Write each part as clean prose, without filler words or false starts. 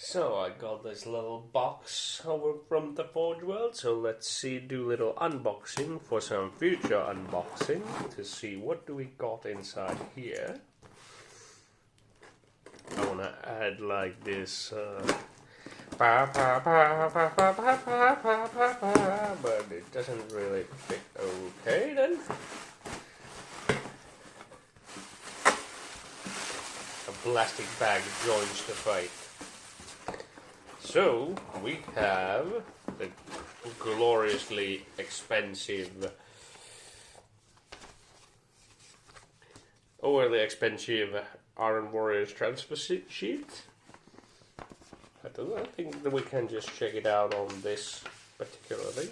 So I got this little box over from the Forgeworld, so let's do little unboxing for some future unboxing to see what do we got inside here. I wanna add like this but it doesn't really fit okay then. A plastic bag joins the fight. So we have the gloriously expensive, overly expensive Iron Warriors transfer sheet. I think that we can just check it out on this particularly.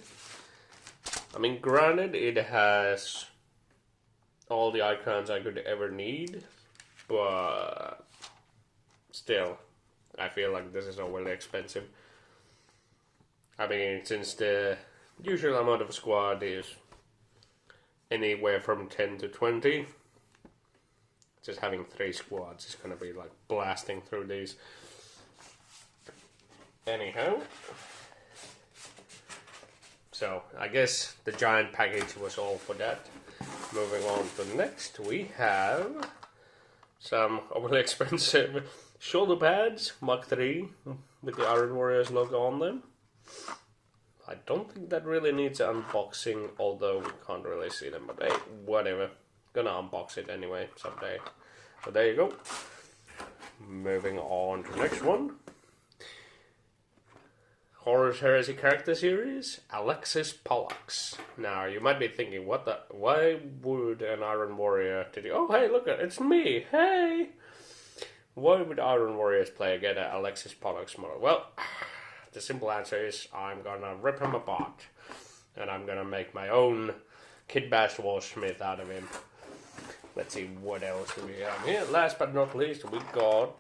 I mean, granted, it has all the icons I could ever need, but still, I feel like this is overly expensive. I mean, since the usual amount of a squad is anywhere from 10 to 20, just having 3 squads is going to be like blasting through these. Anyhow, so I guess the giant package was all for that. Moving on to next, we have some overly expensive shoulder pads, Mark 3, with the Iron Warriors logo on them. I don't think that really needs an unboxing, although we can't really see them, but hey, whatever. Gonna unbox it anyway someday. So there you go. Moving on to the next one. Horus Heresy character series, Alexis Pollux. Now, you might be thinking, why would an Iron Warrior oh hey, look, it's me, hey! Why would Iron Warriors player get an Alexis Pollux model? Well, the simple answer is I'm gonna rip him apart. And I'm gonna make my own Kid Bash Smith out of him. Let's see what else do we have here. Last but not least, we got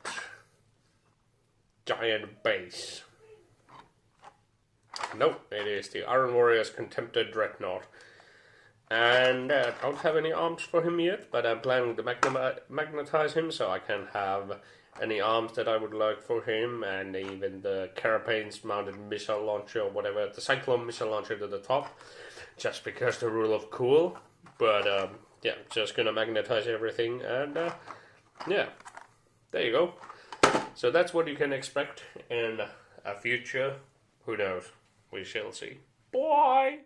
Giant Base. Nope, it is the Iron Warriors Contempted Dreadnought. And I don't have any arms for him yet, but I'm planning to magnetize him so I can have any arms that I would like for him, and even the Carapane's mounted missile launcher or whatever, the Cyclone missile launcher to the top, just because the rule of cool. But yeah, just gonna magnetize everything, and yeah, there you go. So that's what you can expect in a future. Who knows? We shall see. Bye!